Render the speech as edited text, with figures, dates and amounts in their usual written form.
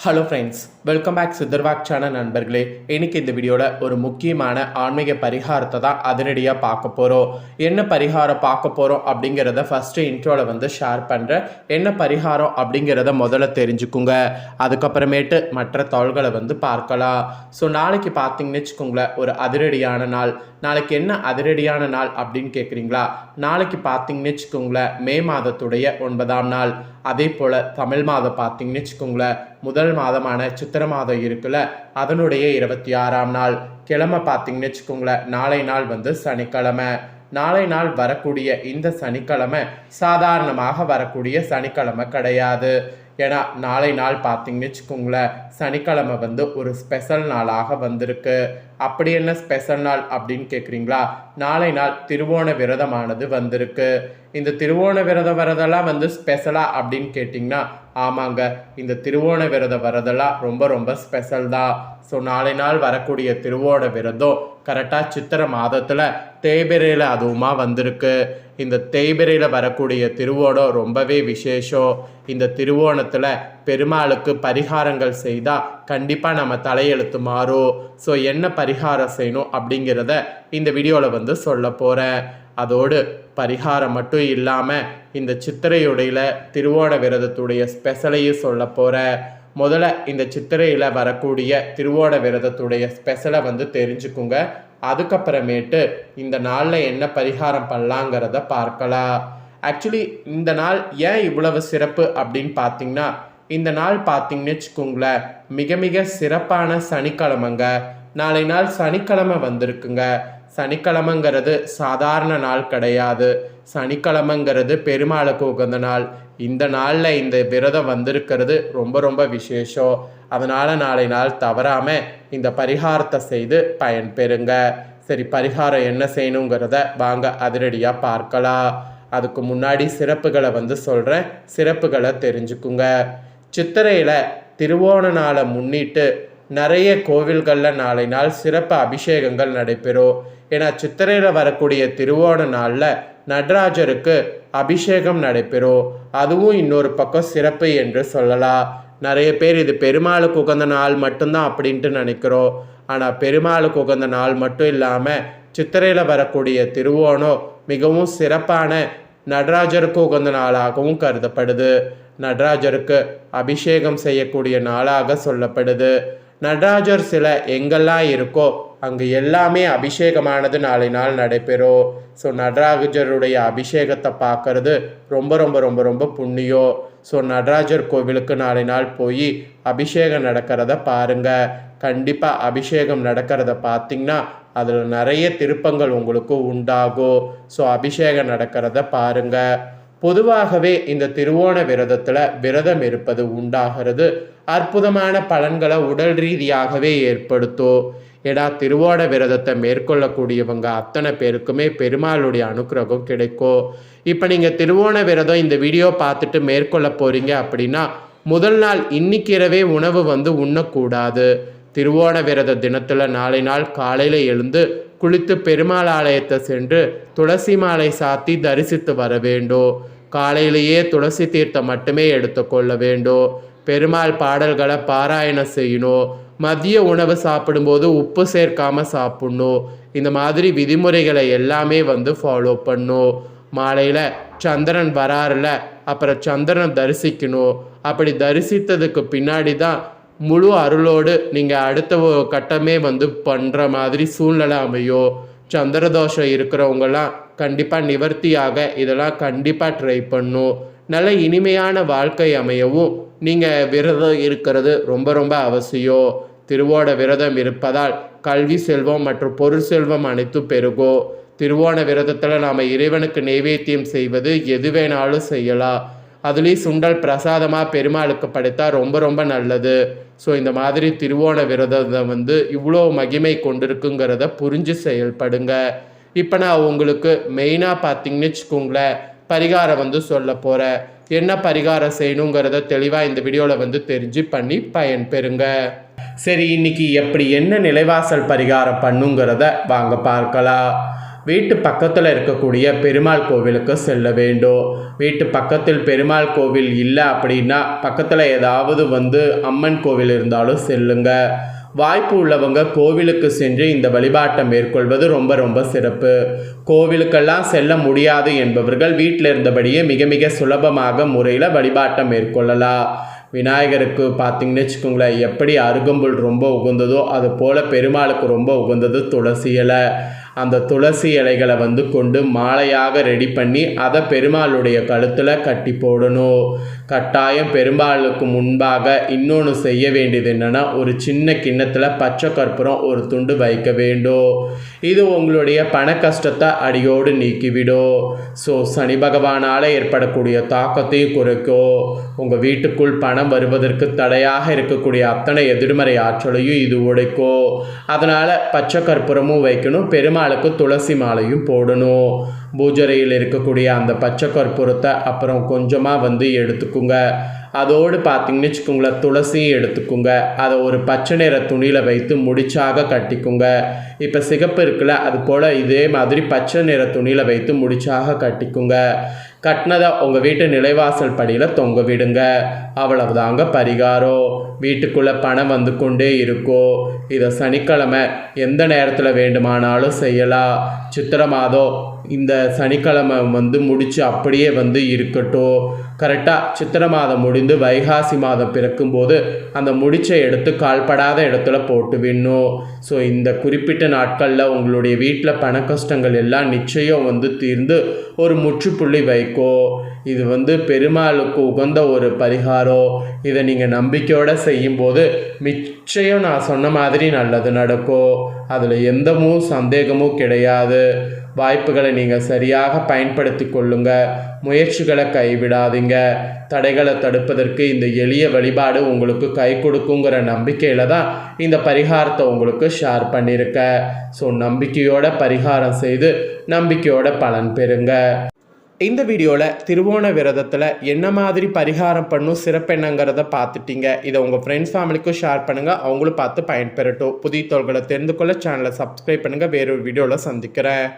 Hello friends, welcome back சித்தர்வாக் channel நண்பர்களே. இன்னைக்கு இந்த வீடியோவில் ஒரு முக்கியமான ஆன்மீக பரிகாரத்தை தான் அதிரடியாக பார்க்க போகிறோம். என்ன பரிகாரம் பார்க்க போகிறோம் அப்படிங்கிறத ஃபஸ்ட்டு இன்ட்ரோவில் ஷேர் பண்ணுறேன். என்ன பரிகாரம் அப்படிங்கிறத முதல்ல தெரிஞ்சுக்குங்க. அதுக்கப்புறமேட்டு மற்ற தகவல்களை பார்க்கலாம். ஸோ நாளைக்கு பார்த்தீங்கன்னு வச்சுக்கோங்களேன், ஒரு அதிரடியான நாள். நாளைக்கு என்ன அதிரடியான நாள் அப்படின்னு கேட்குறீங்களா? நாளைக்கு பார்த்தீங்கன்னு வச்சுக்கோங்களேன், மே மாதத்துடைய 9ஆம் நாள். அதே போல் தமிழ் மாதம் பார்த்தீங்கன்னு வச்சுக்கோங்களேன், முதல் மாதமான சித்திரை மாதம் இருக்குல்ல, அதனுடைய 26ஆம் நாள். கிழமை பார்த்தீங்கன்னு வச்சுக்கோங்களேன், நாளை நாள் சனிக்கிழமை. நாளை நாள் வரக்கூடிய இந்த சனிக்கிழமை சாதாரணமாக வரக்கூடிய சனிக்கிழமை கிடையாது. ஏன்னா நாளை நாள் பார்த்தீங்கன்னு வச்சுக்கோங்களேன், சனிக்கிழமை ஒரு ஸ்பெஷல் நாளாக வந்திருக்கு. அப்படி என்ன ஸ்பெஷல் நாள் அப்படின்னு கேட்குறீங்களா? நாளை நாள் திருவோண விரதமானது வந்திருக்கு. இந்த திருவோண விரதம் வரதெல்லாம் ஸ்பெஷலாக அப்படின்னு கேட்டிங்கன்னா, ஆமாங்க, இந்த திருவோண விரதம் வரதெல்லாம் ரொம்ப ரொம்ப ஸ்பெஷல் தான். ஸோ நாளை நாள் வரக்கூடிய திருவோண விரதம் கரெக்டாக சித்திரை மாதத்தில் தேய்பிரையில் அதுவுமா வந்திருக்கு. இந்த தேய்பிரையில் வரக்கூடிய திருவோணம் ரொம்பவே விசேஷம். இந்த திருவோணத்தில் பெருமாளுக்கு பரிகாரங்கள் செய்தால் கண்டிப்பாக நம்ம தலையெழுத்து மாறும். ஸோ என்ன பரிகாரம் செய்யணும் அப்படிங்கிறத இந்த வீடியோவில் சொல்ல போகிறேன். அதோடு பரிகாரம் மட்டும் இல்லாமல் இந்த சித்திரையுடையில் திருவோண விரதத்துடைய ஸ்பெஷலையும் சொல்ல போகிறேன். முதல்ல இந்த சித்திரையில் வரக்கூடிய திருவோண விரதத்துடைய ஸ்பெஷலை தெரிஞ்சுக்குங்க. அதுக்கப்புறமேட்டு இந்த நாளில் என்ன பரிகாரம் பண்ணலாங்கிறத பார்க்கலாம். ஆக்சுவலி இந்த நாள் ஏன் இவ்வளவு சிறப்பு அப்படின்னு பார்த்தீங்கன்னா, இந்த நாள் பார்த்தீங்கன்னு வச்சுக்கோங்களேன், மிக மிக சிறப்பான சனிக்கிழமைங்க. நாளை நாள் சனிக்கிழமை வந்திருக்குங்க. சனிக்கிழமைங்கிறது சாதாரண நாள் கிடையாது. சனிக்கிழமைங்கிறது பெருமாளுக்கு உகந்த நாள். இந்த நாளில் இந்த விரதம் வந்திருக்கிறது ரொம்ப ரொம்ப விசேஷம். அதனால் நாளை நாள் தவறாமல் இந்த பரிகாரத்தை செய்து பயன்பெறுங்க. சரி, பரிகாரம் என்ன செய்யணுங்கிறத வாங்க அதிரடியாக பார்க்கலாம். அதுக்கு முன்னாடி சிறப்புகளை சொல்கிறேன். சிறப்புகளை தெரிஞ்சுக்குங்க. சித்திரையில் திருவோண நாளை முன்னிட்டு நிறைய கோவில்களில் நாளை நாள் சிறப்பு அபிஷேகங்கள் நடைபெறும். ஏன்னா சித்திரையில் வரக்கூடிய திருவோண நாளில் நடராஜருக்கு அபிஷேகம் நடைபெறும். அதுவும் இன்னொரு பக்கம் சிறப்பு என்று சொல்லலாம். நிறைய பேர் இது பெருமாளுக்கு உகந்த நாள் மட்டும்தான் அப்படின்ட்டு நினைக்கிறோம். ஆனால் பெருமாளுக்கு உகந்த நாள் மட்டும் இல்லாமல் சித்திரையில் வரக்கூடிய திருவோணம் மிகவும் சிறப்பான நடராஜருக்கு உகந்த நாளாகவும் கருதப்படுது. நடராஜருக்கு அபிஷேகம் செய்யக்கூடிய நாளாக சொல்லப்படுது. நடராஜர் சிலை எங்கெல்லாம் இருக்கோ அங்கே எல்லாமே அபிஷேகமானது நாளை நாள் நடைபெறும். ஸோ நடராஜருடைய அபிஷேகத்தை பார்க்கறது ரொம்ப ரொம்ப ரொம்ப ரொம்ப புண்ணியம். ஸோ நடராஜர் கோவிலுக்கு நாளை நாள் போய் அபிஷேகம் நடக்கிறத பாருங்கள். கண்டிப்பாக அபிஷேகம் நடக்கிறத பார்த்திங்கன்னா அதில் நிறைய திருப்பங்கள் உங்களுக்கு உண்டாகும். ஸோ அபிஷேகம் நடக்கிறத பாருங்கள். பொதுவாகவே இந்த திருவோண விரதத்தில் விரதம் இருப்பது உண்டாகிறது அற்புதமான பலன்களை உடல் ரீதியாகவே ஏற்படுத்தும். ஏன்னா திருவோண விரதத்தை மேற்கொள்ளக்கூடியவங்க அத்தனை பேருக்குமே பெருமாளுடைய அனுக்கிரகம் கிடைக்கும். இப்போ நீங்கள் திருவோண விரதம் இந்த வீடியோ பார்த்துட்டு மேற்கொள்ள போகிறீங்க அப்படின்னா, முதல் நாள் இன்னைக்கு இரவே உணவு உண்ணக்கூடாது. திருவோண விரத தினத்தில் நாளை நாள் காலையில் எழுந்து குளித்து பெருமாள் ஆலயத்தை சென்று துளசி மாலை சாத்தி தரிசித்து வர வேண்டும். காலையிலேயே துளசி தீர்த்தம் மட்டுமே எடுத்துக்கொள்ள வேண்டும். பெருமாள் பாடல்களை பாராயணம் செய்யணும். மதிய உணவு சாப்பிடும்போது உப்பு சேர்க்காமல் சாப்பிடணும். இந்த மாதிரி விதிமுறைகளை எல்லாமே ஃபாலோ பண்ணும். மாலையில் சந்திரன் வராருல, அப்புறம் சந்திரன் தரிசிக்கணும். அப்படி தரிசித்ததுக்கு பின்னாடி தான் முழு அருளோடு நீங்கள் அடுத்த கட்டமே பண்ணுற மாதிரி சூழ்நிலை அமையும். சந்திரதோஷம் இருக்கிறவங்களாம் கண்டிப்பாக நிவர்த்தியாக இதெல்லாம் கண்டிப்பாக ட்ரை பண்ணும். நல்ல இனிமையான வாழ்க்கை அமையவும் நீங்கள் விரதம் இருக்கிறது ரொம்ப ரொம்ப அவசியம். திருவோண விரதம் இருப்பதால் கல்வி செல்வம் மற்றும் பொருள் செல்வம் அனைத்தும் பெருகும். திருவோண விரதத்தில் நாம் இறைவனுக்கு நைவேத்தியம் செய்வது எது வேணாலும் செய்யலாம். அதுலேயும் சுண்டல் பிரசாதமாக பெருமாளுக்கு படைத்தா ரொம்ப ரொம்ப நல்லது. ஸோ இந்த மாதிரி திருவோண விரதம் இவ்வளோ மகிமை கொண்டிருக்குங்கிறத புரிஞ்சு செயல்படுங்க. இப்போ நான் உங்களுக்கு மெயினாக பார்த்தீங்கன்னு வச்சுக்கோங்களேன், பரிகாரம் சொல்ல போகிறேன். என்ன பரிகாரம் செய்யணுங்கிறத தெளிவாக இந்த வீடியோவில் தெரிஞ்சு பண்ணி பயன்பெறுங்க. சரி, இன்னைக்கு எப்படி என்ன நிலைவாசல் பரிகாரம் பண்ணுங்கிறத வாங்க பார்க்கலாம். வீட்டு பக்கத்தில் இருக்கக்கூடிய பெருமாள் கோவிலுக்கு செல்ல வேண்டும். வீட்டு பக்கத்தில் பெருமாள் கோவில் இல்லை அப்படின்னா பக்கத்தில் ஏதாவது அம்மன் கோவில் இருந்தாலும் செல்லுங்க. வாய்ப்பு உள்ளவங்க கோவிலுக்கு சென்று இந்த வழிபாட்டை மேற்கொள்வது ரொம்ப ரொம்ப சிறப்பு. கோவிலுக்கெல்லாம் செல்ல முடியாது என்பவர்கள் வீட்டில் இருந்தபடியே மிக மிக சுலபமாக முறையில் வழிபாட்டை மேற்கொள்ளலாம். விநாயகருக்கு பார்த்திங்கன்னு வச்சுக்கோங்களேன், எப்படி அருகம்புல் ரொம்ப உகந்ததோ அது போல் பெருமாளுக்கு ரொம்ப உகந்தது துளசி இலை. அந்த துளசி இலைகளை கொண்டு மாலையாக ரெடி பண்ணி அதை பெருமாளுடைய கழுத்தில் கட்டி போடணும். கட்டாயம் பெருமாளுக்கு முன்பாக இன்னொன்று செய்ய வேண்டியது என்னென்னா, ஒரு சின்ன கிண்ணத்தில் பச்சை கற்பூரம் ஒரு துண்டு வைக்க வேண்டும். இது உங்களுடைய பண கஷ்டத்தை அடியோடு நீக்கிவிடும். ஸோ சனி பகவானால் ஏற்படக்கூடிய தாக்கத்தையும் குறைக்கும். உங்கள் வீட்டுக்குள் பணம் வருவதற்கு தடையாக இருக்கக்கூடிய அத்தனை எதிர்மறை ஆற்றலையும் இது உடைக்கும். அதனால் பச்சை கற்பூரமும் வைக்கணும், பெருமாளுக்கு துளசி மாலையும் போடணும். பூஜரையில் இருக்கக்கூடிய அந்த பச்சை கற்பூரத்தை அப்புறம் கொஞ்சமாக எடுத்துக்குங்க. அதோடு பார்த்திங்கன்னு வச்சுக்கோங்களேன், துளசியும் எடுத்துக்குங்க. அதை ஒரு பச்சை நிற துணியில் வைத்து முடிச்சாக கட்டிக்குங்க. இப்போ சிகப்பு இருக்குல்ல, அது போல் இதே மாதிரி பச்சை நிற துணியில் வைத்து முடிச்சாக கட்டிக்குங்க. கட்டினதை உங்கள் வீட்டு நிலைவாசல் படியில் தொங்க விடுங்க. அவ்வளவுதாங்க பரிகாரம். வீட்டுக்குள்ளே பணம் கொண்டே இருக்கும். இதை சனிக்கிழமை எந்த நேரத்தில் வேண்டுமானாலும் செய்யலாம். சித்திரை மாதம் இந்த சனிக்கிழமை முடித்து அப்படியே இருக்கட்டும். கரெக்டாக சித்திரை மாதம் முடிந்து வைகாசி மாதம் பிறக்கும்போது அந்த முடிச்சை எடுத்து கால்படாத இடத்துல போட்டு விடணும். ஸோ இந்த குறிப்பிட்ட நாட்களில் உங்களுடைய வீட்டில் பண கஷ்டங்கள் எல்லாம் நிச்சயம் தீர்ந்து ஒரு முற்றுப்புள்ளி வைக்கும். இது பெருமாளுக்கு உகந்த ஒரு பரிகாரம். இதை நீங்கள் நம்பிக்கையோடு செய்யும்போது நிச்சயம் நான் சொன்ன மாதிரி நல்லது நடக்கும். அதில் எந்தமும் சந்தேகமும் கிடையாது. வாய்ப்புகளை நீங்கள் சரியாக பயன்படுத்தி கொள்ளுங்க. முயற்சிகளை கைவிடாதீங்க. தடைகளை தடுப்பதற்கு இந்த எளிய வழிபாடு உங்களுக்கு கை கொடுக்குங்கிற நம்பிக்கையில் தான் இந்த பரிகாரத்தை உங்களுக்கு ஷேர் பண்ணியிருக்கேன். ஸோ நம்பிக்கையோட பரிகாரம் செய்து நம்பிக்கையோட பலன் பெறுங்க. இந்த வீடியோவில் திருவோண விரதத்தில் என்ன மாதிரி பரிகாரம் பண்ணும் சிறப்பு என்னங்கிறத பார்த்துட்டீங்க. இதை உங்கள் ஃப்ரெண்ட்ஸ் ஃபேமிலிக்கும் ஷேர் பண்ணுங்கள், அவங்களும் பார்த்து பயன்பெறட்டும். புதிய தோள்களை தெரிந்து கொள்ள சேனலை சப்ஸ்கிரைப் பண்ணுங்கள். வேறொரு வீடியோவில் சந்திக்கிறேன்.